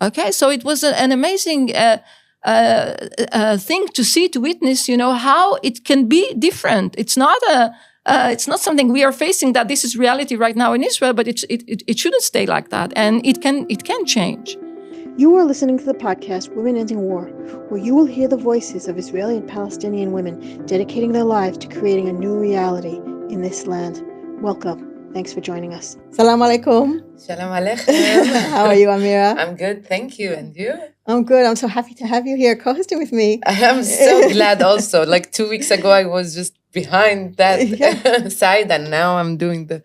Okay, so it was an amazing thing to see, to witness, how it can be different. It's not something we are facing that this is reality right now in Israel, but it shouldn't stay like that, and it can change. You are listening to the podcast Women Ending War, where you will hear the voices of Israeli and Palestinian women dedicating their lives to creating a new reality in this land. Welcome. Thanks for joining us. Salam alaikum. Shalom aleichem. How are you, Amira? I'm good, thank you. And you? I'm good. I'm so happy to have you here co-hosting with me. I am so glad also. Like 2 weeks ago, I was just behind that side, and now I'm doing the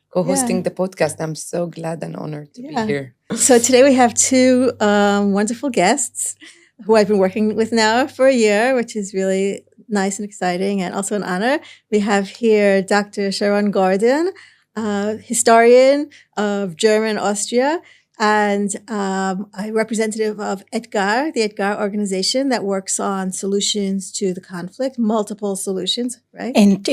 co-hosting the podcast. I'm so glad and honored to be here. So today we have two wonderful guests who I've been working with now for a year, which is really nice and exciting and also an honor. We have here Dr. Sharon Gordon, historian of German Austria, and a representative of EDGAR, the EDGAR organization that works on solutions to the conflict, multiple solutions, right? And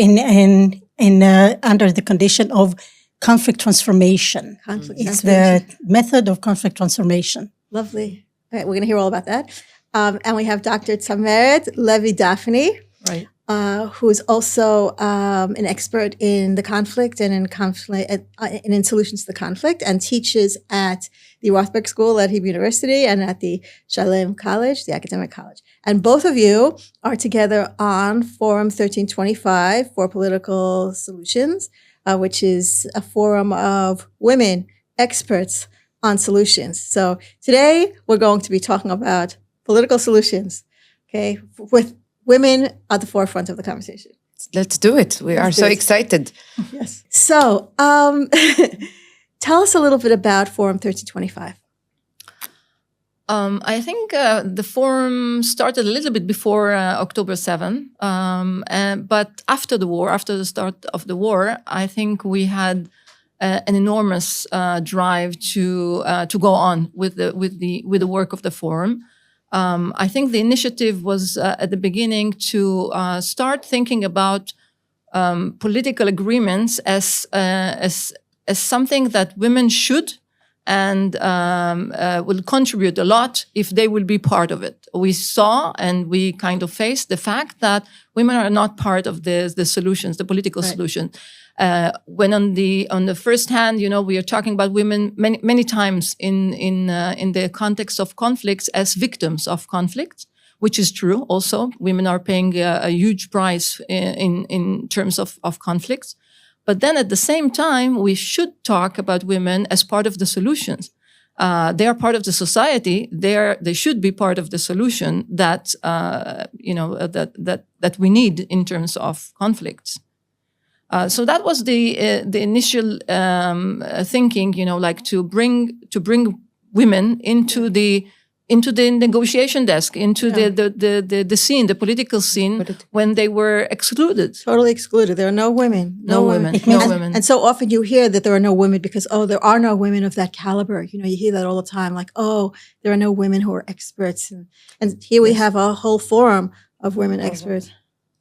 under the condition of conflict transformation. It's the method of conflict transformation. Lovely. All right, we're going to hear all about that. And we have Dr. Tsameret Levy Daphne, right, who is also an expert in the conflict and in solutions to the conflict, and teaches at the Rothberg School at Hebrew University and at the Shalem College, the academic college. And both of you are together on Forum 1325 for Political Solutions, which is a forum of women experts on solutions. So today we're going to be talking about political solutions, okay, with women at the forefront of the conversation. Let's do it. We are so excited. Yes. So tell us a little bit about Forum 1325. I think the forum started a little bit before October 7, but after the start of the war, I think we had an enormous drive to go on with the work of the forum. I think the initiative was at the beginning to start thinking about political agreements as something that women should and will contribute a lot if they will be part of it. We saw and we kind of faced the fact that women are not part of the solutions, the political solutions. When on the first hand, we are talking about women many times in the context of conflicts as victims of conflicts, which is true. Also, women are paying a huge price in terms of conflicts. But then at the same time, we should talk about women as part of the solutions. They are part of the society. They should be part of the solution that that we need in terms of conflicts. So that was the initial thinking, like to bring women into the negotiation desk, into the scene, the political scene, when they were excluded. Totally excluded. There are no women. No women. And so often you hear that there are no women because, there are no women of that caliber. You hear that all the time, like, there are no women who are experts. And here we have a whole forum of women experts.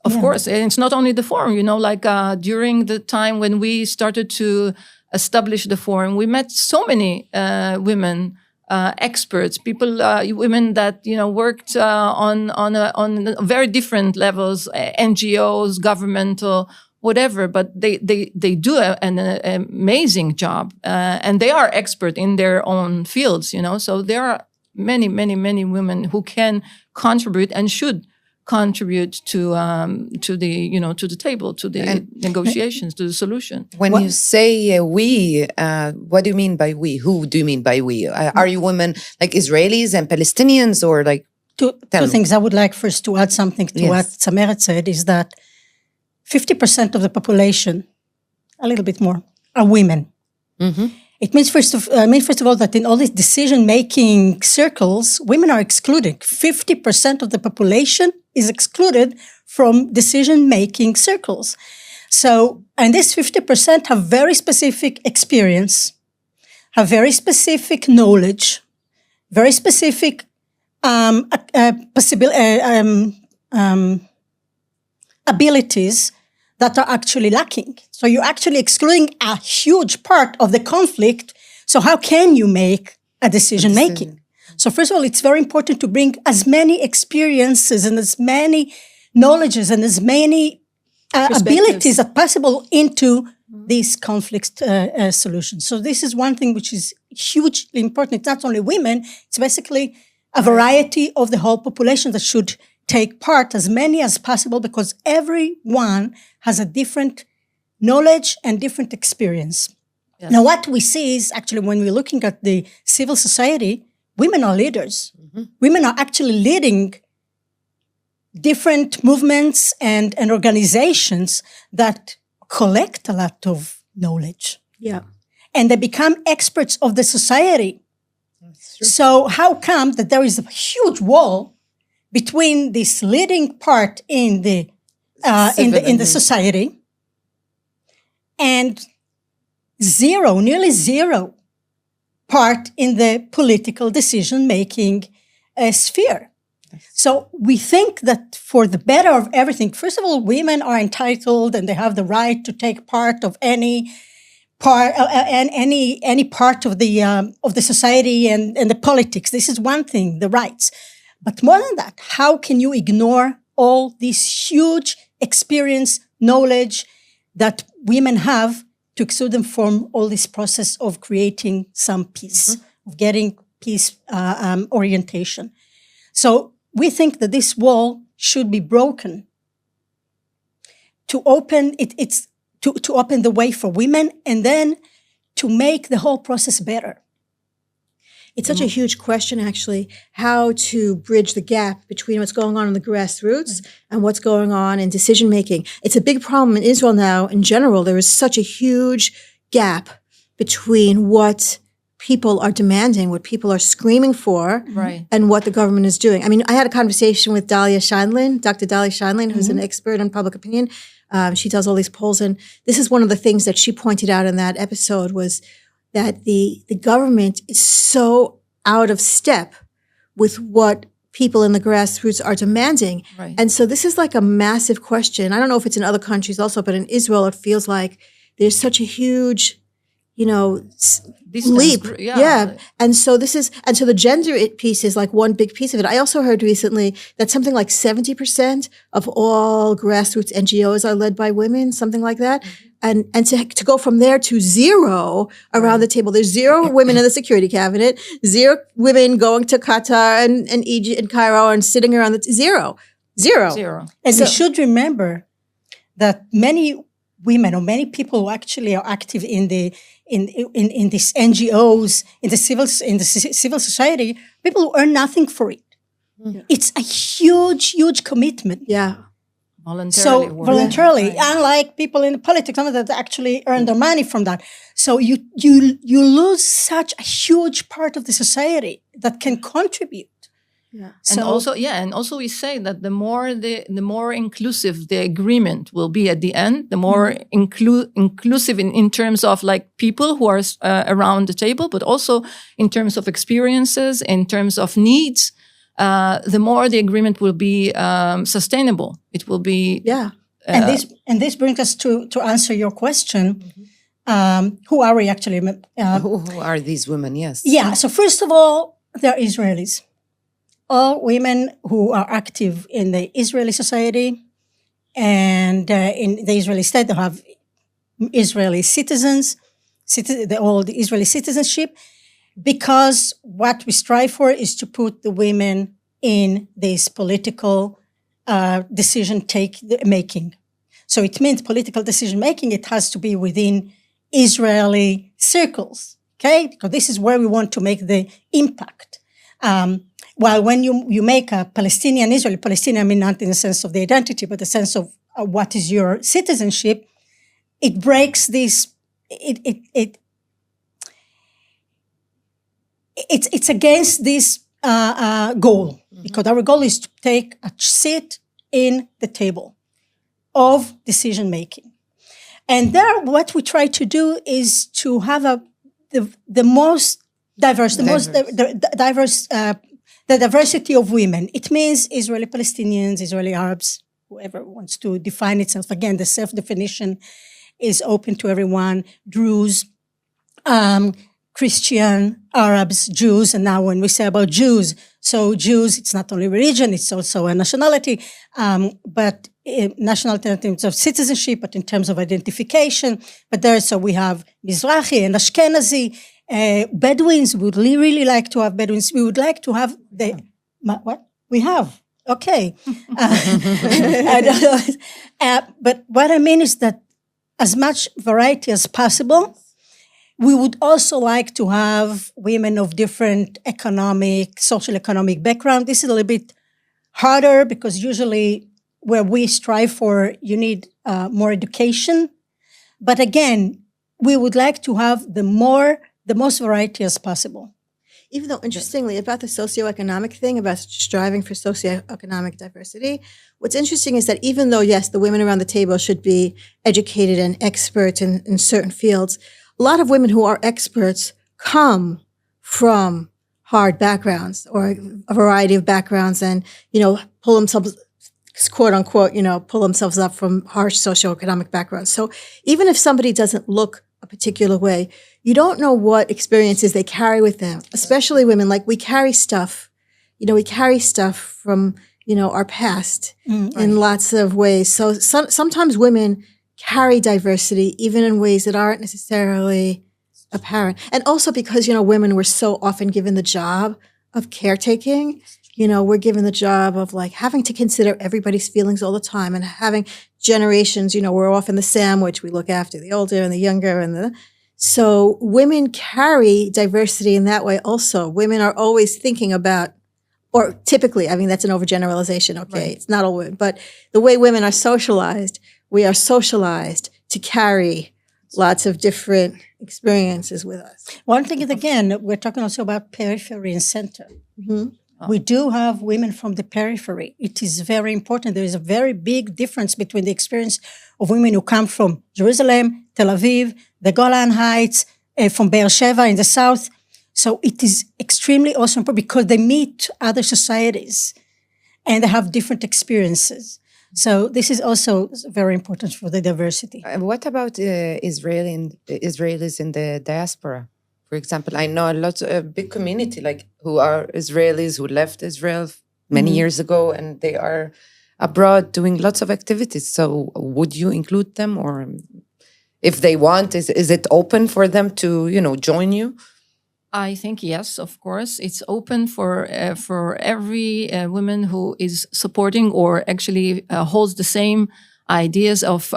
Of course. And it's not only the forum, during the time when we started to establish the forum, we met so many women experts, people, women that, worked on very different levels, NGOs, governmental, whatever, but they do an amazing job. And they are expert in their own fields, so there are many, many, many women who can contribute and should contribute to the table, to the negotiations, to the solution. When you say we, what do you mean by we? Who do you mean by we? Are you women like Israelis and Palestinians, or like? Two things. I would like first to add something to what Tsameret said, is that 50% of the population, a little bit more, are women. Mm-hmm. It means first of all that in all these decision-making circles, women are excluded. 50% of the population is excluded from decision-making circles. So, and this 50% have very specific experience, have very specific knowledge, very specific abilities that are actually lacking. So you're actually excluding a huge part of the conflict. So how can you make a decision-making? So first of all, it's very important to bring as many experiences and as many knowledges and as many abilities as possible into these conflict solutions. So this is one thing which is hugely important. It's not only women, it's basically a variety of the whole population that should take part, as many as possible, because everyone has a different knowledge and different experience. Yes. Now, what we see is actually when we're looking at the civil society, women are leaders. Mm-hmm. Women are actually leading different movements and organizations that collect a lot of knowledge. Yeah. And they become experts of the society. That's true. So how come that there is a huge wall between this leading part in the society and nearly zero part in the political decision-making sphere? So we think that for the better of everything, first of all, women are entitled and they have the right to take part of any part of the society and the politics. This is one thing, the rights. But more than that, how can you ignore all this huge experience, knowledge that women have to exude them from all this process of creating some peace, of getting peace orientation? So we think that this wall should be broken to open to open the way for women and then to make the whole process better. It's such a huge question, actually, how to bridge the gap between what's going on in the grassroots and what's going on in decision-making. It's a big problem in Israel now. In general, there is such a huge gap between what people are demanding, what people are screaming for, and what the government is doing. I mean, I had a conversation with Dr. Dalia Scheindlin, who's an expert on public opinion. She does all these polls, and this is one of the things that she pointed out in that episode was that the government is so out of step with what people in the grassroots are demanding. Right. And so this is like a massive question. I don't know if it's in other countries also, but in Israel, it feels like there's such a huge, leap. Yeah. And so the gender piece is like one big piece of it. I also heard recently that something like 70% of all grassroots NGOs are led by women, something like that. And to go from there to zero around the table. There's 0 women in the security cabinet, 0 women going to Qatar and Egypt and Cairo and sitting around the zero. And we should remember that many women or many people who actually are active in these NGOs, in the civil society, people who earn nothing for it. Yeah. It's a huge, huge commitment. Yeah. Voluntarily, unlike people in politics, some of that actually earn their money from that. So you lose such a huge part of the society that can contribute. Yeah. And also we say that the more inclusive the agreement will be at the end, the more inclusive in terms of like people who are around the table, but also in terms of experiences, in terms of needs. The more the agreement will be sustainable. It will be and this brings us to answer your question. Who are we actually? Who are these women? Yes. Yeah. So first of all, they're Israelis. All women who are active in the Israeli society and in the Israeli state, they have Israeli citizens. They all the Israeli citizenship. Because what we strive for is to put the women in this political decision-making. So it means political decision-making, it has to be within Israeli circles, okay? Because this is where we want to make the impact. While when you make a Palestinian, I mean not in the sense of the identity, but the sense of what is your citizenship, it breaks this, it's against this goal, because our goal is to take a seat in the table of decision making. And there, what we try to do is to have the most diverse, the diversity of women. It means Israeli Palestinians, Israeli Arabs, whoever wants to define itself. Again, the self-definition is open to everyone. Druze, Christian, Arabs, Jews, and now when we say about Jews, so Jews, it's not only religion, it's also a nationality, but nationality in terms of citizenship, but in terms of identification. But there, so we have Mizrahi and Ashkenazi, Bedouins. We would really like to have Bedouins. We would like to have what? We have. Okay. I don't know. But what I mean is that as much variety as possible. We would also like to have women of different social economic background. This is a little bit harder because usually where we strive for, you need more education. But again, we would like to have the most variety as possible. Even though, interestingly, about the socioeconomic thing, about striving for socioeconomic diversity, what's interesting is that even though, yes, the women around the table should be educated and expert in certain fields, a lot of women who are experts come from hard backgrounds or a variety of backgrounds and, pull themselves, quote unquote, pull themselves up from harsh socioeconomic backgrounds. So even if somebody doesn't look a particular way, you don't know what experiences they carry with them, especially women. Like we carry stuff, from, our past in lots of ways. So sometimes women carry diversity even in ways that aren't necessarily apparent. And also because, women were so often given the job of caretaking, we're given the job of like having to consider everybody's feelings all the time and having generations, we're often the sandwich. We look after the older and the younger so women carry diversity in that way also. Women are always thinking about, or typically, that's an overgeneralization. Okay. Right. It's not all women, but the way women are socialized, we are socialized to carry lots of different experiences with us. One thing is, again, we're talking also about periphery and center. Mm-hmm. We do have women from the periphery. It is very important. There is a very big difference between the experience of women who come from Jerusalem, Tel Aviv, the Golan Heights, from Beersheba in the south. So it is extremely also important because they meet other societies and they have different experiences. So this is also very important for the diversity. What about Israelis in the diaspora? For example, I know a big community who are Israelis who left Israel many years ago and they are abroad doing lots of activities. So would you include them, or if they want, is it open for them to, join you? I think yes, of course. It's open for every woman who is supporting or actually holds the same ideas of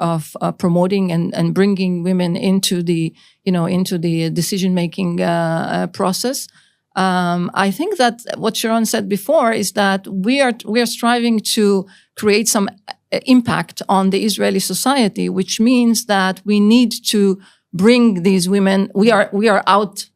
promoting and bringing women into the decision-making process. I think that what Sharon said before is that we are striving to create some impact on the Israeli society, which means that we need to bring these women. We are out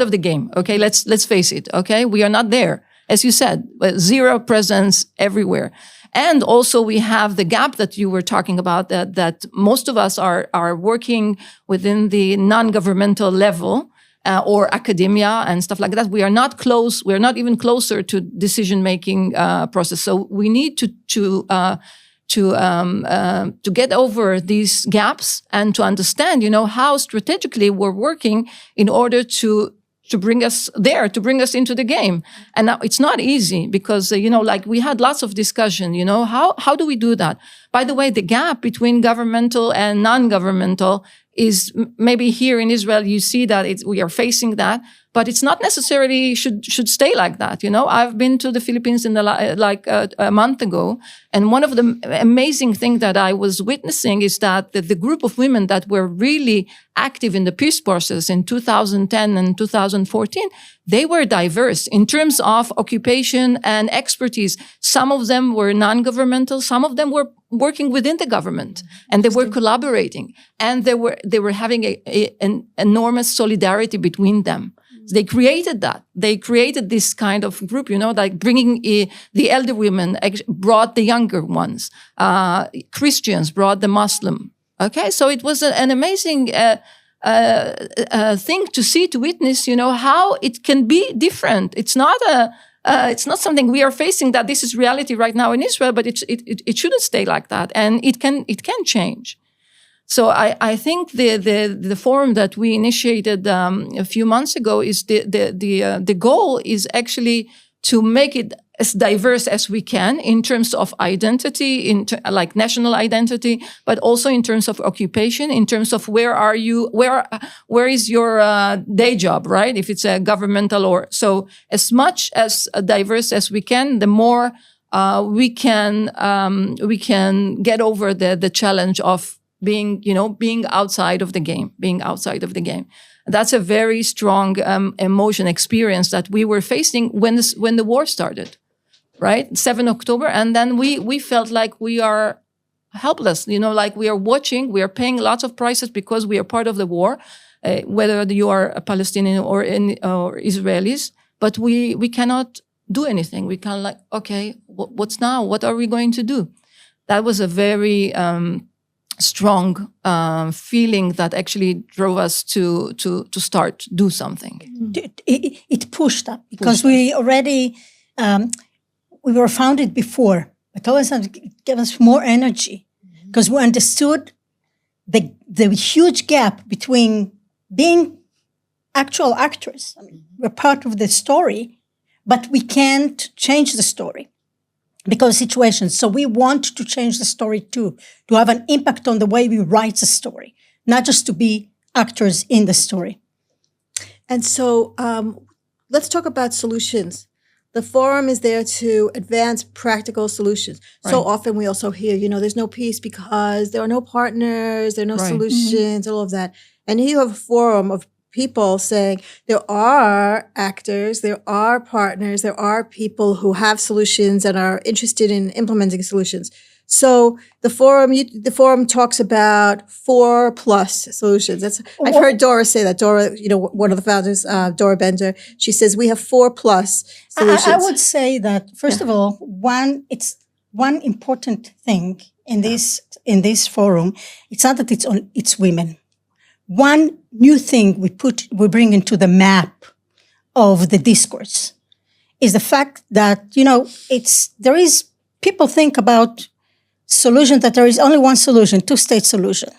of the game. Okay, let's face it. Okay, we are not there, as you said, zero presence everywhere. And also we have the gap that you were talking about, that most of us are working within the non-governmental level or academia and stuff like that. We are not close. We are not even closer to decision-making process. So we need to get over these gaps and to understand, how strategically we're working in order to bring us there, to bring us into the game. And now it's not easy because, we had lots of discussion, how do we do that? By the way, the gap between governmental and non-governmental is maybe here in Israel, you see that we are facing that, but it's not necessarily should stay like that. I've been to the Philippines a month ago, and one of the amazing things that I was witnessing is that the group of women that were really active in the peace process in 2010 and 2014, they were diverse in terms of occupation and expertise. Some of them were non-governmental, some of them were working within the government, and they were collaborating, and they were having an enormous solidarity between them. They created that. They created this kind of group, bringing the elder women brought the younger ones. Christians brought the Muslim. Okay, so it was an amazing thing to see, to witness. How it can be different. It's not something we are facing that this is reality right now in Israel, but it shouldn't stay like that, and it can change. So I think the forum that we initiated a few months ago is the goal is actually to make it as diverse as we can in terms of identity, like national identity, but also in terms of occupation, in terms of where is your day job, right? If it's a governmental or so, as much as diverse as we can, the more we can get over the challenge of being outside of the game, That's a very strong emotion experience that we were facing when the war started, right? 7 October. And then we felt like we are helpless, like we are watching, we are paying lots of prices because we are part of the war, whether you are a Palestinian or Israelis, but we cannot do anything. We can't okay, what's now? What are we going to do? That was a very strong feeling that actually drove us to do something. It pushed up because we already we were founded before, but always gave us more energy because we understood the huge gap between being actual actors. I mean, we're part of the story, but we can't change the story because of situations. So we want to change the story too, to have an impact on the way we write the story, not just to be actors in the story. And so let's talk about solutions. The forum is there to advance practical solutions. Right. So often we also hear, there's no peace because there are no partners, there are no solutions, all of that. And here you have a forum of people saying there are actors, there are partners, there are people who have solutions and are interested in implementing solutions. So the forum talks about 4+ solutions. I've heard Dora say that. Dora, one of the founders, Dora Bender, she says we have 4+ solutions. I would say that first of all, one important thing in this forum. It's not that it's women. One new thing we bring into the map of the discourse is the fact that, people think about solution that there is only one solution, two-state solution.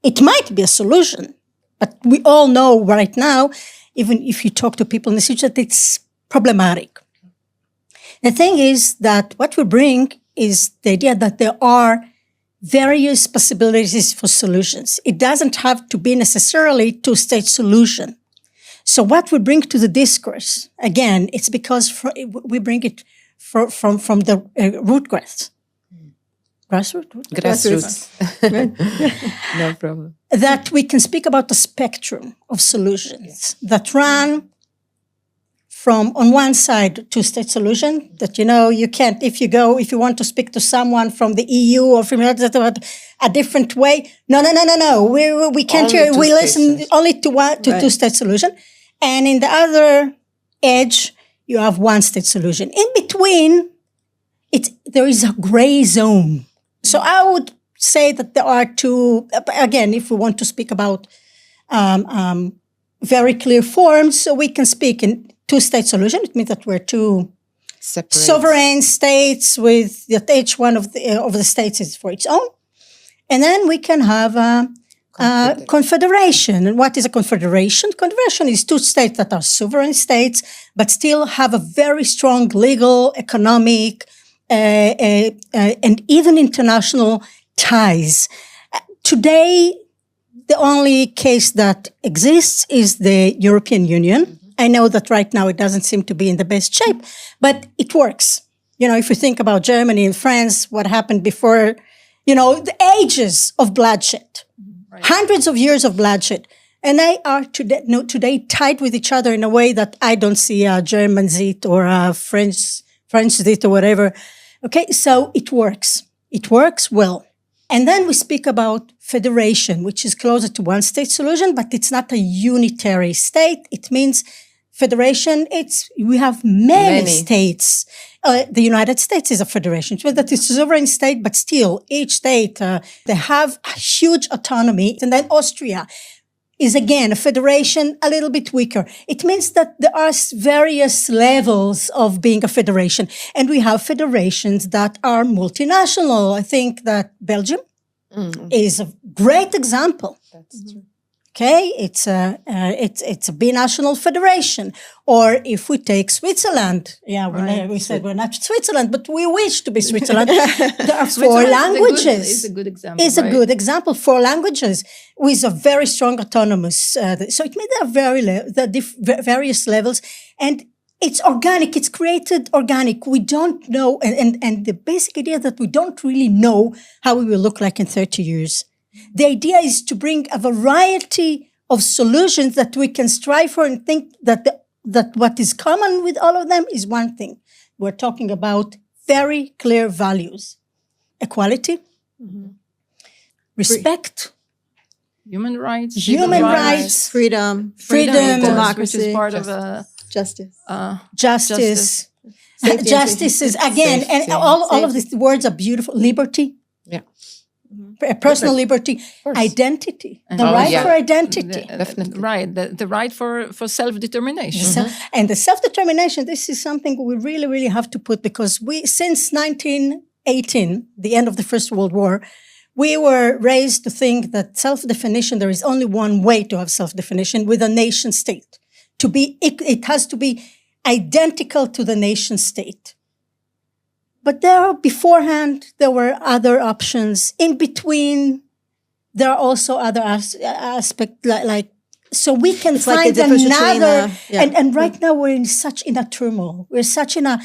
It might be a solution, but we all know right now, even if you talk to people in the situation, that it's problematic. The thing is that what we bring is the idea that there are various possibilities for solutions. It doesn't have to be necessarily two-state solution. So what we bring to the discourse, again, it's because we bring it from the root grassroots. No problem. That we can speak about the spectrum of solutions that run from, on one side, two-state solution, that, you can't, if you want to speak to someone from the EU or from a different way, no. We can't hear, we listen only to two-state solution. And in the other edge, you have one-state solution. In between, there is a gray zone. So I would say that there are two, again, if we want to speak about very clear forms, so we can speak in two-state solution. It means that we're two separate sovereign states with that each one of the states is for its own. And then we can have a confederation. And what is a confederation? Confederation is two states that are sovereign states, but still have a very strong legal, economic, and even international ties. Today, the only case that exists is the European Union. I know that right now it doesn't seem to be in the best shape, but it works. If you think about Germany and France, what happened before, the ages of bloodshed, hundreds of years of bloodshed. And they are today tied with each other in a way that I don't see a German zit or a French zit or whatever. Okay, so it works. It works well. And then we speak about federation, which is closer to one-state solution, but it's not a unitary state. It means federation, we have many states. The United States is a federation. It means that it's a sovereign state, but still, each state, they have huge autonomy. And then Austria is, again, a federation, a little bit weaker. It means that there are various levels of being a federation. And we have federations that are multinational. I think that Belgium is a great example. That's true. Okay, it's a binational federation. Or if we take Switzerland, we said we're not Switzerland, but we wish to be Switzerland. There are 4 languages. It's a good example. It's a good example. 4 languages with a very strong autonomous. So it means there are various levels, and it's organic. It's created organic. We don't know, and the basic idea that we don't really know how we will look like in 30 years. The idea is to bring a variety of solutions that we can strive for and think that what is common with all of them is one thing. We're talking about very clear values: equality, respect, human rights, freedom, democracy, which is part justice. of Justice. Justice. Safety Justice is, again, and all of these words are beautiful. Liberty. Yeah. Personal liberty, identity, the right for identity. Definitely. Right, the right for self-determination. And the self-determination, this is something we really, really have to put, because since 1918, the end of the First World War, we were raised to think that self-definition, there is only one way to have self-definition, with a nation state. It has to be identical to the nation state. But beforehand, there were other options. In between, there are also other aspects, like so we can find another. And right now, we're in a turmoil. We're such in a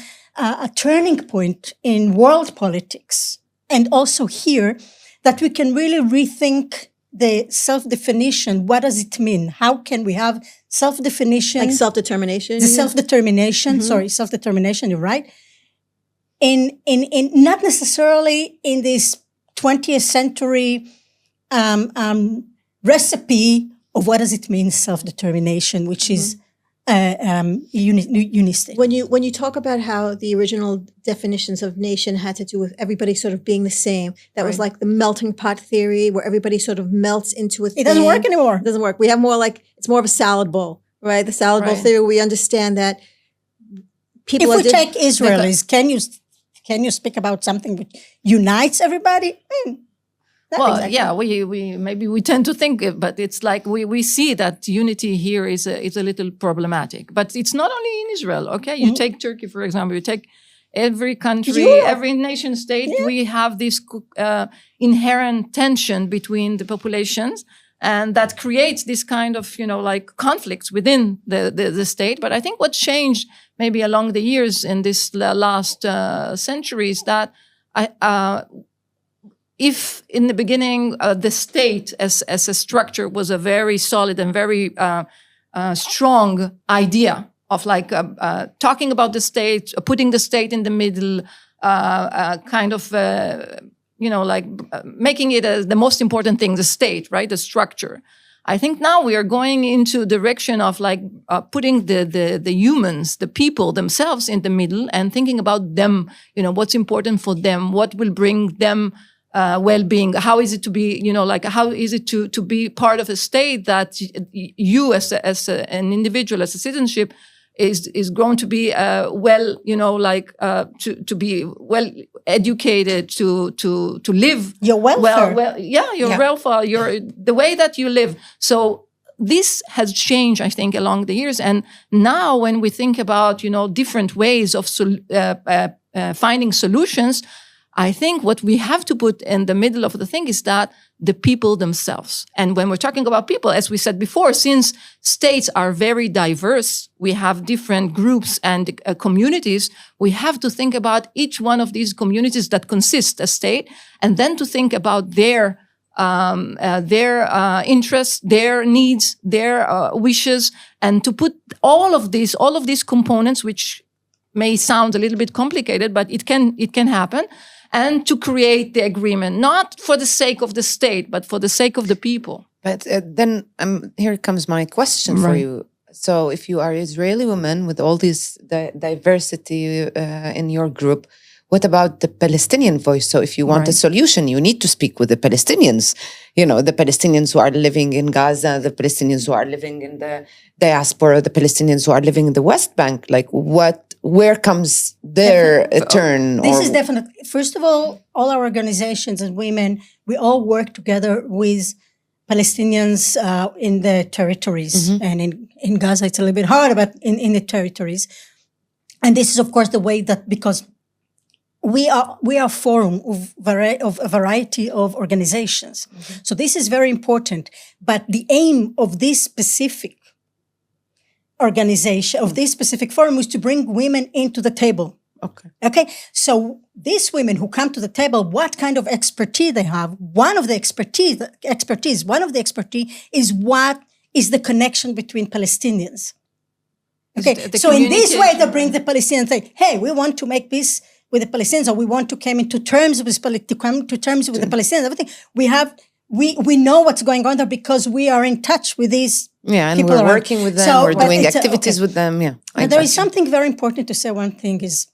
turning point in world politics, and also here, that we can really rethink the self-definition. What does it mean? How can we have self-definition? Like self-determination? The self-determination, self-determination, you're right. In not necessarily in this 20th century recipe of what does it mean self-determination, which is unistate. When you talk about how the original definitions of nation had to do with everybody sort of being the same, that was like the melting pot theory, where everybody sort of melts into a thing. It doesn't work anymore. It doesn't work. We have it's more of a salad bowl, right? The salad bowl theory. We understand that people. If we take Israelis, can you speak about something which unites everybody? We tend to think, but it's like we see that unity here is a little problematic. But it's not only in Israel, okay? You take Turkey, for example. You take every country, every nation state. Yeah. We have this inherent tension between the populations, and that creates this kind of, conflicts within the state. But I think what changed maybe along the years in this last century is that if in the beginning the state as a structure was a very solid and very strong idea of talking about the state, putting the state in the middle, making it the most important thing, the state, right, the structure. I think now we are going into direction of putting the humans, the people themselves in the middle, and thinking about them, what's important for them, what will bring them well-being. How is it to be, how is it to be part of a state that you as an individual, as a citizenship, is grown to be to be well educated, to live your welfare. Your welfare, the way that you live. So this has changed, I think, along the years. And now when we think about different ways of finding solutions, I think what we have to put in the middle of the thing is that the people themselves. And when we're talking about people, as we said before, since states are very diverse, we have different groups and communities, we have to think about each one of these communities that consist a state, and then to think about their interests, their needs, their wishes, and to put all of these components, which may sound a little bit complicated, but it can happen. And to create the agreement, not for the sake of the state, but for the sake of the people. But then here comes my question for you. So if you are Israeli woman with all this diversity in your group, what about the Palestinian voice? So if you want a solution, you need to speak with the Palestinians. The Palestinians who are living in Gaza, the Palestinians who are living in the diaspora, the Palestinians who are living in the West Bank. Where comes their turn. This is definitely, first of all our organizations and women, we all work together with Palestinians in the territories. And in Gaza, it's a little bit harder, but in the territories. And this is, of course, the way that, because we are a forum of a variety of organizations. So this is very important. But the aim of this specific organization, of this specific forum, is to bring women into the table. Okay. So these women who come to the table, what kind of expertise they have? One of the expertise is what is the connection between Palestinians. Okay. So in this way, they bring the Palestinians, say, hey, we want to make peace with the Palestinians, or we want to come to terms with the Palestinians. Everything we know what's going on there because we are in touch with these. Yeah, and we're working with them. So, we're doing activities with them. Yeah, but there is something very important to say. One thing is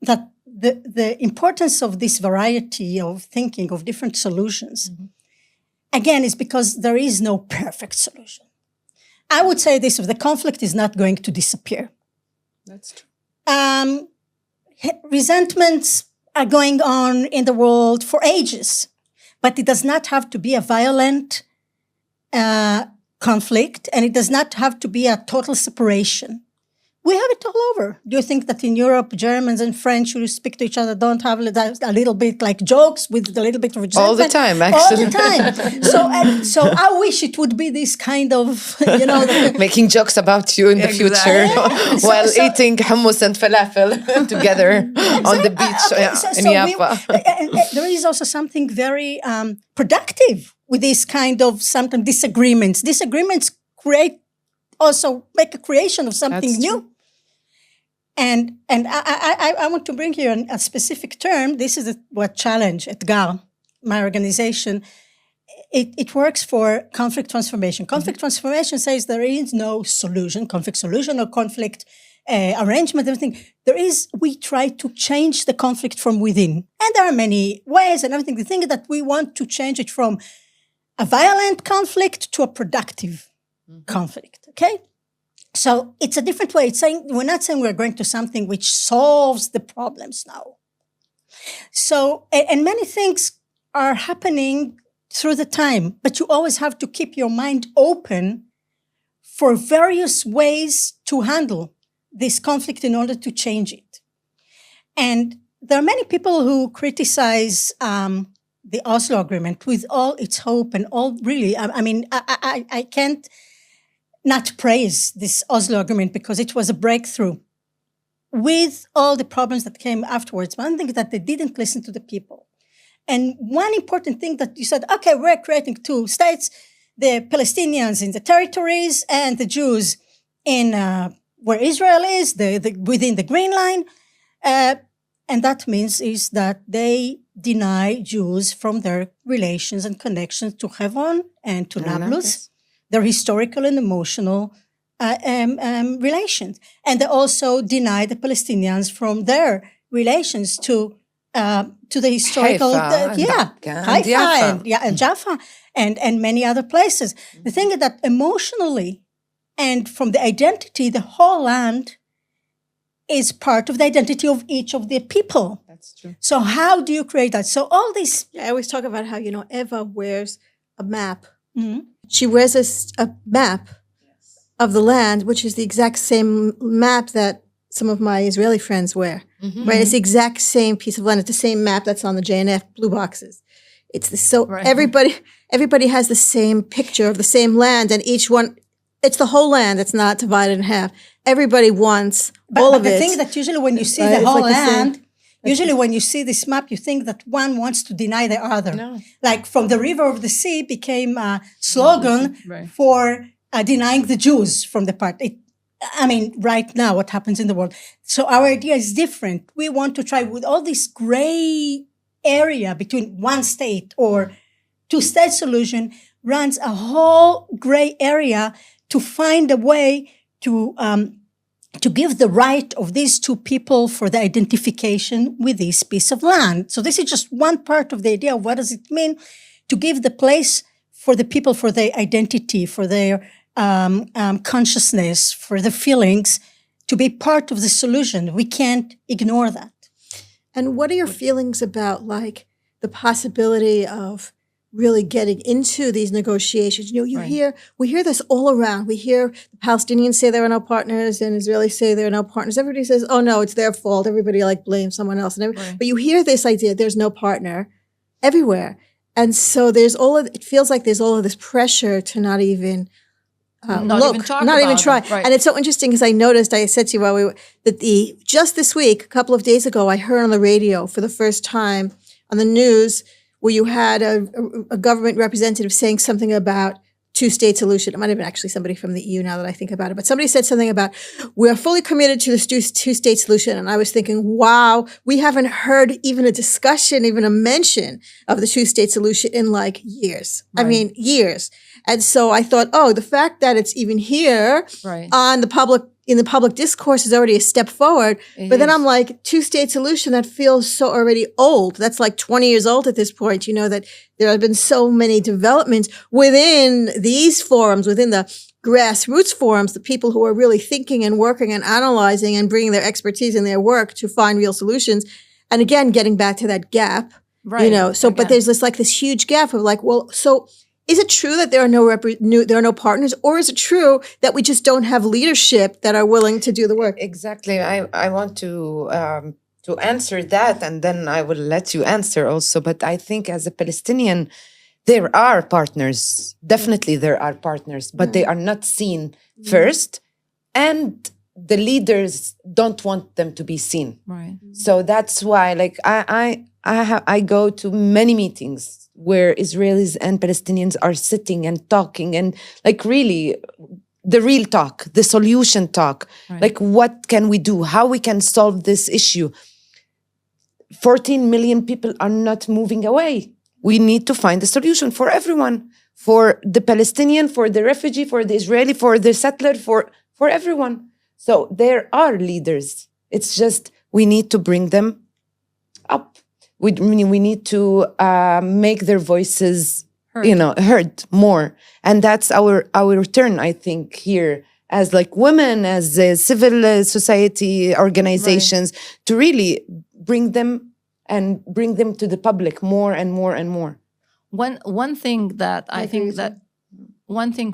that the importance of this variety of thinking of different solutions, again, is because there is no perfect solution. I would say this: the conflict is not going to disappear. That's true. Resentments are going on in the world for ages, but it does not have to be a violent conflict, and it does not have to be a total separation. We have it all over. Do you think that in Europe, Germans and French who speak to each other don't have a little bit like jokes with a little bit of resentment? All the time, actually. All the time. So I wish it would be this kind of, making jokes about you in the future while eating hummus and falafel together on the beach in Jaffa. There is also something very productive with this kind of sometimes disagreements. Disagreements make a creation of something new. And I want to bring here a specific term. This is what challenge, Etgar, my organization. It works for conflict transformation. Conflict transformation says there is no solution, conflict solution or conflict arrangement, everything. We try to change the conflict from within. And there are many ways and everything. The thing is that we want to change it from a violent conflict to a productive conflict, okay? So it's a different way. We're not saying we're going to something which solves the problems now. So, and many things are happening through the time, but you always have to keep your mind open for various ways to handle this conflict in order to change it. And there are many people who criticize the Oslo Agreement with all its hope and all really, I can't not praise this Oslo Agreement because it was a breakthrough with all the problems that came afterwards. One thing that they didn't listen to the people. And one important thing that you said, okay, we're creating two states, the Palestinians in the territories and the Jews in where Israel is, within the Green Line. And that means is that they deny Jews from their relations and connections to Hebron and to Nablus, their historical and emotional relations. And they also deny the Palestinians from their relations to the historical, Haifa and Jaffa and many other places. The thing is that emotionally and from the identity, the whole land is part of the identity of each of the people. That's true. So how do you create that? So all this... I always talk about how, Eva wears a map. Mm-hmm. She wears a map of the land, which is the exact same map that some of my Israeli friends wear. Mm-hmm. Right? It's the exact same piece of land. It's the same map that's on the JNF blue boxes. Everybody has the same picture of the same land, and each one, it's the whole land. It's not divided in half. Everybody wants all of it. But the thing that usually when you see the whole land, usually when you see this map, you think that one wants to deny the other. No. Like from the river of the sea became a slogan for denying the Jews from the part. Right now, what happens in the world. So our idea is different. We want to try with all this gray area between one state or two-state solution runs a whole gray area to find a way to give the right of these two people for the identification with this piece of land. So this is just one part of the idea of what does it mean to give the place for the people, for their identity, for their consciousness, for the feelings, to be part of the solution. We can't ignore that. And what are your feelings about like the possibility of really getting into these negotiations? You know, we hear this all around. We hear the Palestinians say there are no partners and Israelis say there are no partners. Everybody says, oh no, it's their fault. Everybody like blames someone else. But you hear this idea, there's no partner everywhere. And so it feels like there's all of this pressure to not even even try. Right. And it's so interesting because I said to you just this week, a couple of days ago, I heard on the radio for the first time on the news where you had a government representative saying something about two-state solution. It might have been actually somebody from the EU now that I think about it, but somebody said something about, we are fully committed to this two-state solution. And I was thinking, wow, we haven't heard even a discussion, even a mention of the two-state solution in like years. Right. I mean, years. And so I thought, oh, the fact that it's even here on in the public discourse is already a step forward. But then I'm like, two-state solution, that feels so already old. That's like 20 years old at this point. You know, that there have been so many developments within these forums, within the grassroots forums, the people who are really thinking and working and analyzing and bringing their expertise in their work to find real solutions. And again, getting back to that gap, you know, so, but there's this huge gap of like, well, so is it true that there are no partners, or is it true that we just don't have leadership that are willing to do the work? Exactly. I want to answer that, and then I will let you answer also. But I think as a Palestinian, there are partners. Definitely there are partners, but they are not seen first, and the leaders don't want them to be seen. Right. So that's why, like, I go to many meetings where Israelis and Palestinians are sitting and talking, and like really the real talk, the solution talk, like what can we do, how we can solve this issue. 14 million people are not moving away. We need to find a solution for everyone, for the Palestinian, for the refugee, for the Israeli, for the settler, for everyone. So there are leaders. It's just we need to bring them up. We need to make their voices, heard more. And that's our turn, I think, here as like women, as civil society organizations, to really bring them to the public more and more and more. One thing that I think that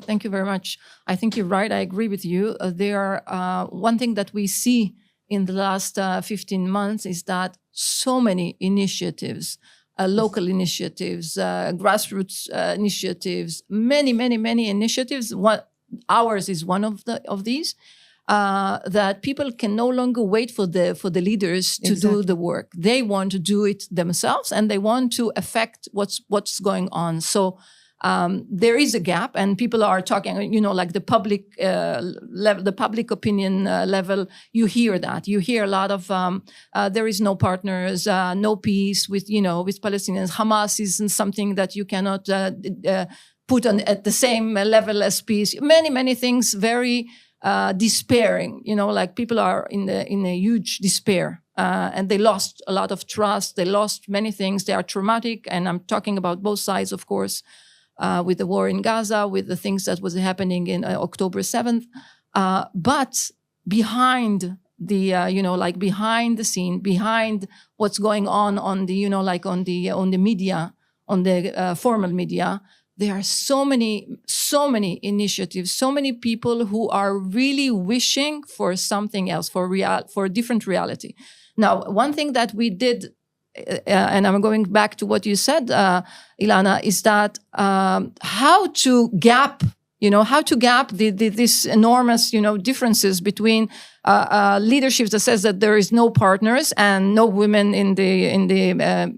thank you very much. I think you're right. I agree with you. One thing that we see in the last 15 months is that so many initiatives, local initiatives, grassroots initiatives, many initiatives. Ours is one of these. That people can no longer wait for the leaders to do the work. They want to do it themselves, and they want to affect what's going on. So there is a gap, and people are talking, like the public level, the public opinion level. You hear that. You hear a lot of there is no partners, no peace with Palestinians. Hamas isn't something that you cannot put on at the same level as peace. Many things very despairing. Like people are in a huge despair. And they lost a lot of trust. They lost many things. They are traumatic, and I'm talking about both sides, of course. With the war in Gaza, with the things that was happening in October 7th. But behind the, behind the scene, behind what's going on the, on the media, on the formal media, there are so many initiatives, so many people who are really wishing for something else, for a different reality. Now, one thing that we did, and I'm going back to what you said, Ilana, is that how to gap this enormous, differences between leadership that says that there is no partners and no women in the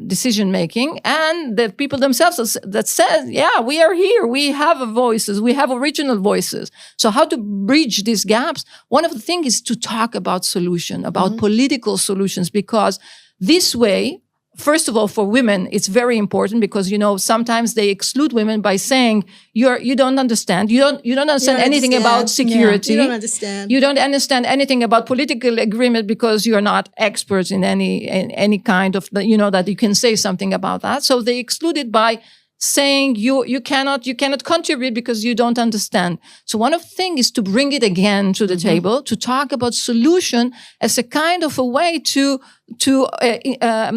decision making, and the people themselves that says, yeah, we are here, we have voices, we have original voices. So how to bridge these gaps? One of the things is to talk about solution, about political solutions, because this way, first of all, for women, it's very important because, sometimes they exclude women by saying you don't understand. You don't understand anything about security. Yeah, you don't understand. You don't understand anything about political agreement because you're not experts in any kind of, that you can say something about that. So they exclude it by saying you cannot contribute because you don't understand. So one of the things is to bring it again to the table, to talk about solution as a kind of a way to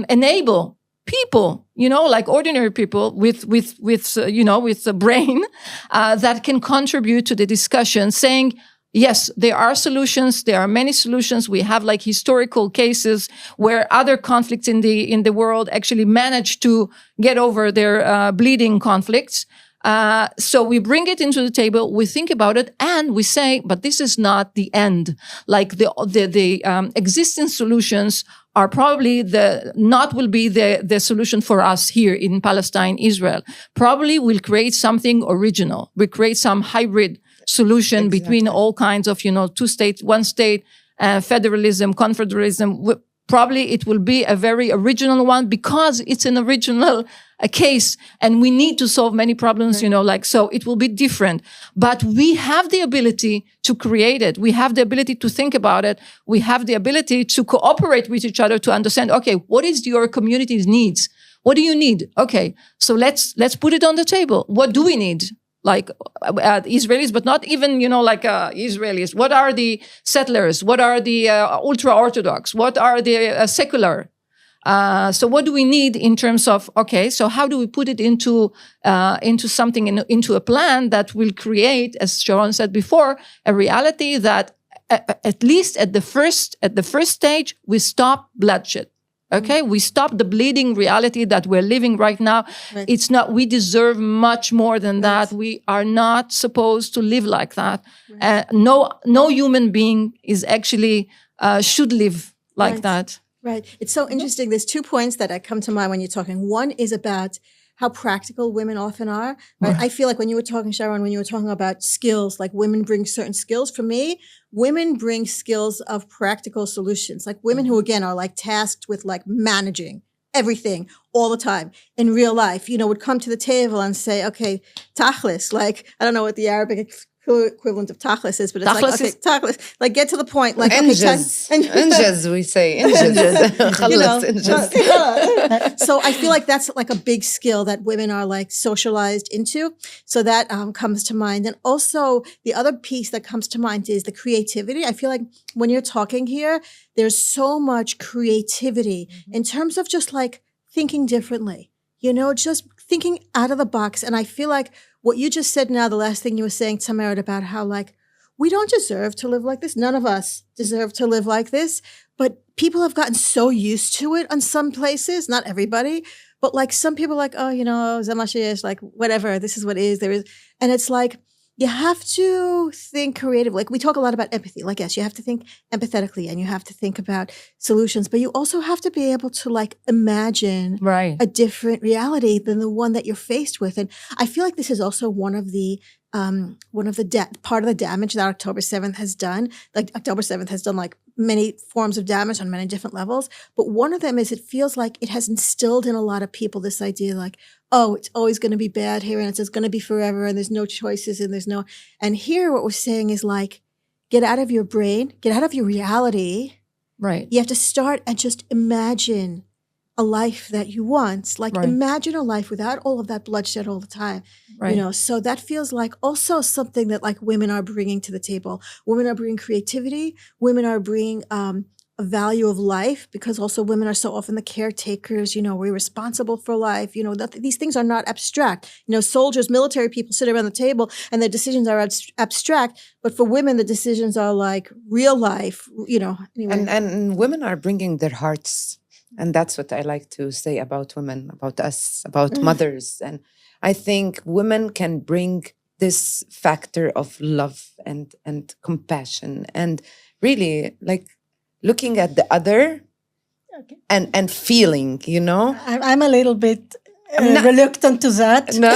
enable people, like ordinary people with a brain that can contribute to the discussion, saying, yes, there are solutions. There are many solutions. We have like historical cases where other conflicts in the world actually managed to get over their bleeding conflicts. So we bring it into the table, we think about it, and we say, but this is not the end. Like the existing solutions are probably will be the solution for us here in Palestine, Israel. Probably we'll create something original. We create some hybrid solution between all kinds of, two states, one state, federalism, confederalism. Probably it will be a very original one because it's an original case, and we need to solve many problems, so it will be different. But we have the ability to create it. We have the ability to think about it. We have the ability to cooperate with each other to understand, okay, what is your community's needs? What do you need? Okay, so let's put it on the table. What do we need? Like Israelis, but not even, Israelis. What are the settlers? What are the ultra-Orthodox? What are the secular? So what do we need in terms of, okay, so how do we put it into something, into a plan that will create, as Sharon said before, a reality that at least at the first stage, we stop bloodshed. Okay, we stop the bleeding reality that we're living right now. Right. It's not, we deserve much more than that. We are not supposed to live like that. Right. No human being is actually, should live like that. Right. It's so interesting. There's 2 points that come to mind when you're talking. One is about how practical women often are. Right? I feel like when you were talking, Sharon, when you were talking about skills, like women bring certain skills. For me, women bring skills of practical solutions. Like women who, again, are like tasked with like managing everything all the time in real life, would come to the table and say, okay, tachlis, like, I don't know what the Arabic equivalent of tachlis is, but it's tachlis, like get to the point, like injas, we say injas. So I feel like that's like a big skill that women are like socialized into. So that comes to mind. And also the other piece that comes to mind is the creativity. I feel like when you're talking here, there's so much creativity in terms of just like thinking differently, just thinking out of the box. And I feel like what you just said now, the last thing you were saying, Tsameret, about how like, we don't deserve to live like this. None of us deserve to live like this. But people have gotten so used to it on some places, not everybody, but like some people are like, oh, Zamashish, like whatever, this is what is, there is. And it's like, you have to think creatively. Like we talk a lot about empathy. Like, yes, you have to think empathetically and you have to think about solutions, but you also have to be able to like imagine a different reality than the one that you're faced with. And I feel like this is also one of the part of the damage that October 7th has done. Like October 7th has done like many forms of damage on many different levels. But one of them is it feels like it has instilled in a lot of people this idea like, oh, it's always going to be bad here and it's going to be forever and there's no choices and here what we're saying is like, get out of your brain, get out of your reality. Right. You have to start and just imagine a life that you want. Like imagine a life without all of that bloodshed all the time. Right. So that feels like also something that like women are bringing to the table. Women are bringing creativity. Women are bringing a value of life because also women are so often the caretakers, we're responsible for life, these things are not abstract. Soldiers, military people sit around the table and their decisions are abstract, but for women, the decisions are like real life, anyway. And women are bringing their hearts. And that's what I like to say about women, about us, about mothers. And I think women can bring this factor of love and compassion and really like looking at the other and feeling, I'm a little bit reluctant to that. No?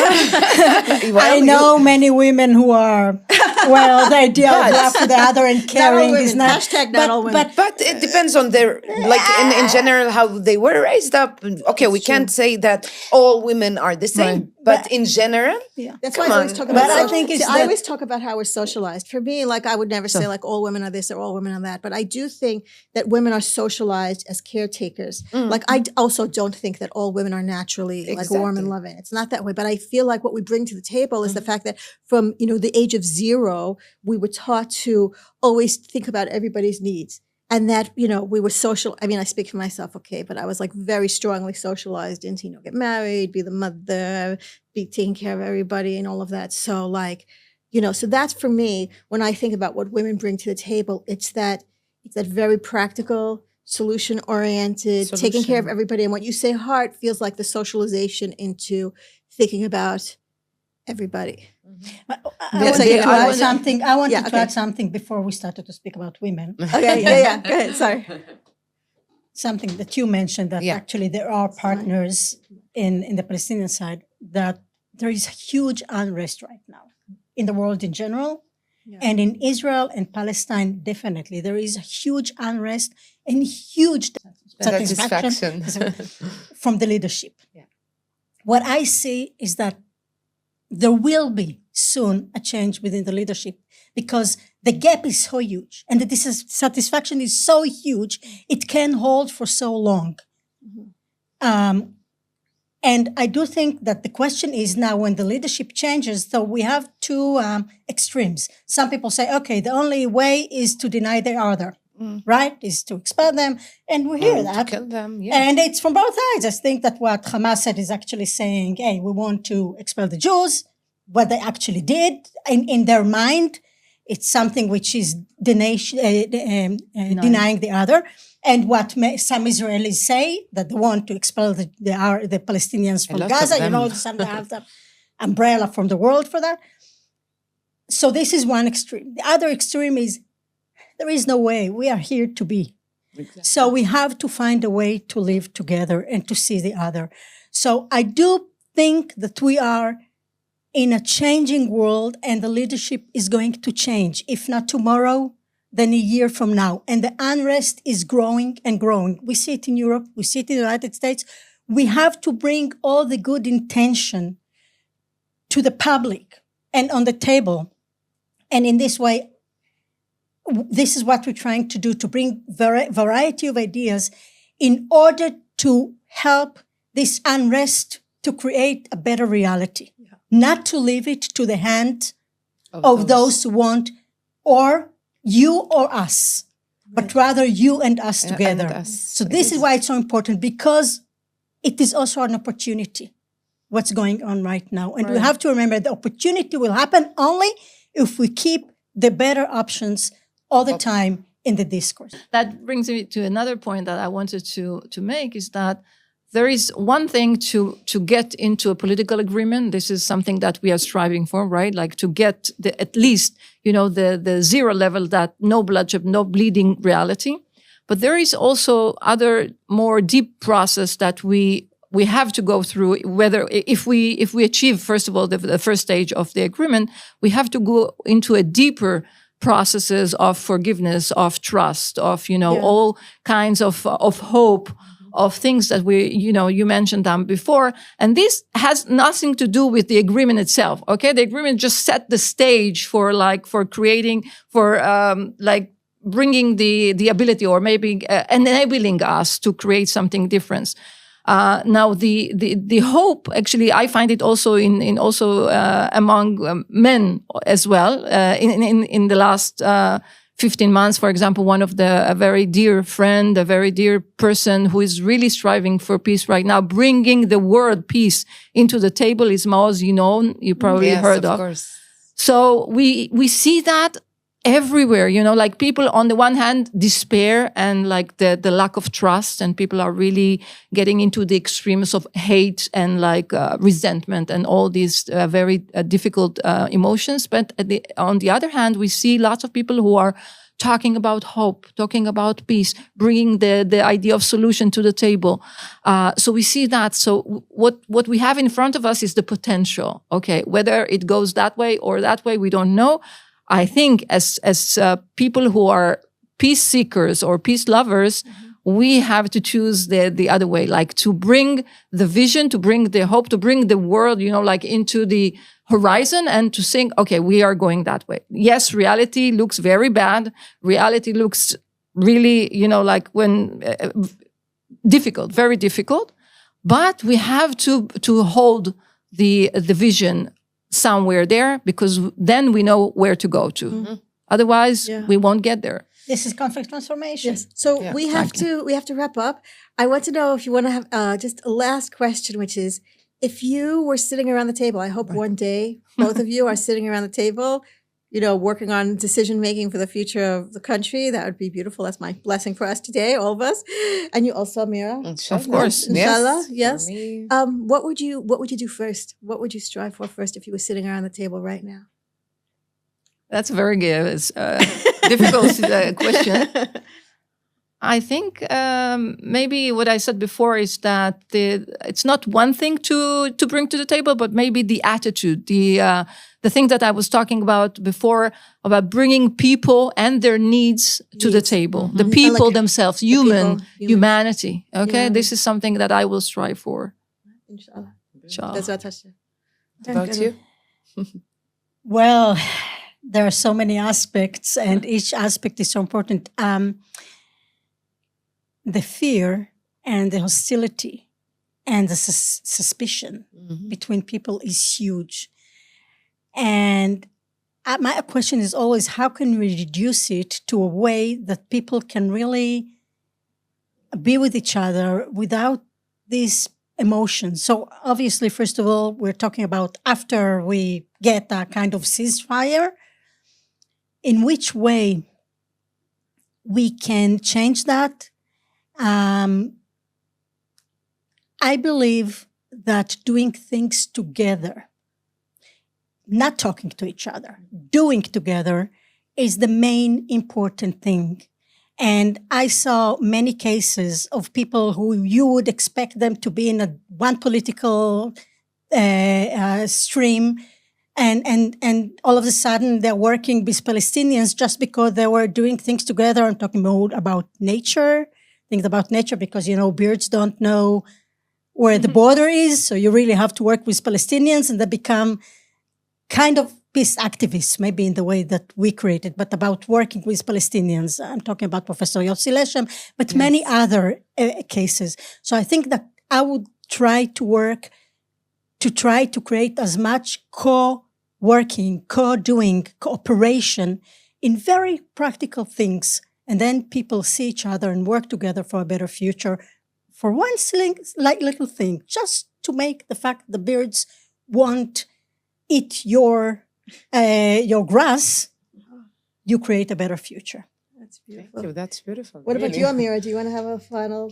I know many women who are well, the idea of love for the other and caring is not. Hashtag not all women. But it depends on their, like in general, how they were raised up. Okay, we can't say that all women are the same, but in general, that's why I always talk about. But I think I always talk about how we're socialized. For me, like I would never say like all women are this or all women are that, but I do think that women are socialized as caretakers. Like I also don't think that all women are naturally like warm and loving. It's not that way. But I feel like what we bring to the table is the fact that from the age of 0, we were taught to always think about everybody's needs. And that, we were social. I mean, I speak for myself, okay, but I was like very strongly socialized into, get married, be the mother, be taking care of everybody and all of that. So like, so that's for me, when I think about what women bring to the table, it's that very practical, solution-oriented, taking care of everybody. And what you say, heart, feels like the socialization into thinking about everybody. I wanted to add something before we started to speak about women. Okay, yeah. Go ahead, sorry. Something that you mentioned, that actually there are partners in the Palestinian side, that there is huge unrest right now in the world in general. Yeah. And in Israel and Palestine, definitely, there is a huge unrest and huge satisfaction from the leadership. Yeah. What I see is that there will be soon a change within the leadership, because the gap is so huge and the dissatisfaction is so huge, it can hold for so long. Mm-hmm. And I do think that the question is now, when the leadership changes, so we have two extremes. Some people say, okay, the only way is to deny the other, right? Is to expel them. And we hear that. To kill them, And it's from both sides. I think that what Hamas said is actually saying, hey, we want to expel the Jews. What they actually did in their mind, it's something which is denying the other. And what some Israelis say, that they want to expel the Palestinians from Gaza, some have the umbrella from the world for that. So this is one extreme. The other extreme is, there is no way. We are here to be. Exactly. So we have to find a way to live together and to see the other. So I do think that we are in a changing world, and the leadership is going to change. If not tomorrow, then a year from now. And the unrest is growing and growing. We see it in Europe. We see it in the United States. We have to bring all the good intention to the public and on the table. And in this way, this is what we're trying to do, to bring variety of ideas in order to help this unrest to create a better reality. Yeah. Not to leave it to the hand of those who want or you or us, but rather you and us together. And us. So this is why it's so important, because it is also an opportunity, what's going on right now. And we have to remember the opportunity will happen only if we keep the better options all the time in the discourse. That brings me to another point that I wanted to make, is that there is one thing to get into a political agreement. This is something that we are striving for, right? Like to get at least, the 0 level, that no bloodshed, no bleeding reality. But there is also other more deep process that we have to go through. Whether if we achieve, first of all, the first stage of the agreement, we have to go into a deeper processes of forgiveness, of trust, of all kinds of hope, of things that you mentioned them before. And this has nothing to do with the agreement itself. Okay. The agreement just set the stage for creating, bringing the ability, or maybe enabling us to create something different. Now the hope, actually, I find it also among men as well. In the last 15 months, for example, one of a very dear friend, a very dear person who is really striving for peace right now, bringing the word peace into the table, is Maoz, you probably heard of. Course. So we see that everywhere, like people on the one hand despair and like the lack of trust, and people are really getting into the extremes of hate and resentment and all these very difficult emotions. But on the other hand, we see lots of people who are talking about hope, talking about peace, bringing the idea of solution to the table. So we see that. So what we have in front of us is the potential. Okay, whether it goes that way or that way, we don't know. I think as people who are peace seekers or peace lovers, we have to choose the other way, like to bring the vision, to bring the hope, to bring the world, like into the horizon and to think, okay, we are going that way. Yes, reality looks very bad. Reality looks really, like when difficult, very difficult. But we have to hold the vision somewhere there, because then we know where to go to. Otherwise, we won't get there. This is conflict transformation. Yes. So we have to wrap up. I want to know if you want to have just a last question, which is, if you were sitting around the table, I hope one day both of you are sitting around the table, working on decision making for the future of the country. That would be beautiful. That's my blessing for us today, all of us. And you also, Mira, Inshallah. Of course. Inshallah, yes. For me. What would you do first? What would you strive for first if you were sitting around the table right now? That's a very difficult question. I think maybe what I said before is that it's not one thing to bring to the table, but maybe the attitude, the thing that I was talking about before, about bringing people and their needs to the table. The people themselves, humanity. Okay, this is something that I will strive for. Inshallah. Inshallah. That's What about you? Well, there are so many aspects, and each aspect is so important. The fear and the hostility and the suspicion between people is huge. And my question is always, how can we reduce it to a way that people can really be with each other without these emotions? So obviously, first of all, we're talking about after we get a kind of ceasefire, in which way we can change that. I believe that doing things together, not talking to each other, doing together is the main important thing. And I saw many cases of people who you would expect them to be in one political stream, and all of a sudden they're working with Palestinians just because they were doing things together. I'm talking more about nature, things about nature, because, birds don't know where the border is. So you really have to work with Palestinians, and they become kind of peace activists, maybe in the way that we created, but about working with Palestinians. I'm talking about Professor Yossi Leshem, but many other cases. So I think that I would try to create as much co-working, co-doing, cooperation in very practical things. And then people see each other and work together for a better future. For one little thing, just to make the fact the birds won't eat your grass, you create a better future. That's beautiful. Thank you. That's beautiful. What about you, Amira? Do you want to have a final?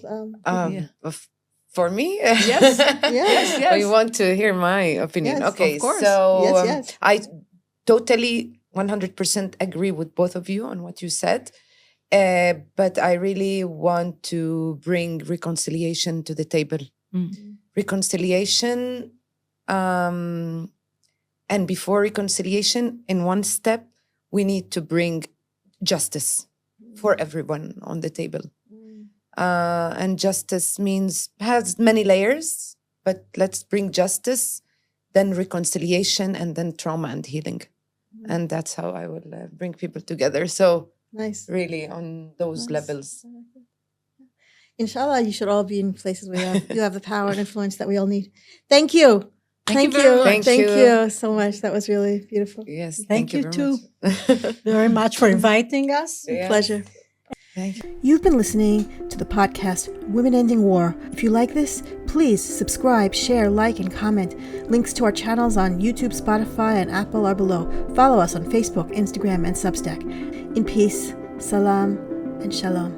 For me, Yes. Yes. Oh, you want to hear my opinion? Yes, Okay, of course. so Yes. I totally 100% agree with both of you on what you said. But I really want to bring reconciliation to the table. Reconciliation, and before reconciliation, in one step, we need to bring justice for everyone on the table. And justice has many layers, but let's bring justice, then reconciliation, and then trauma and healing. And that's how I will bring people together. So Nice. really on those levels. Inshallah, you should all be in places where you have the power and influence that we all need. Thank you. Thank you very much. Thank you. So much. That was really beautiful. Yes, Thank you very too. much. Very much for inviting us. Yeah. Pleasure. Thank you. You've been listening to the podcast Women Ending War. If you like this, please subscribe, share, like, and comment. Links to our channels on YouTube, Spotify, and Apple are below. Follow us on Facebook, Instagram, and Substack. In peace, salam, and shalom.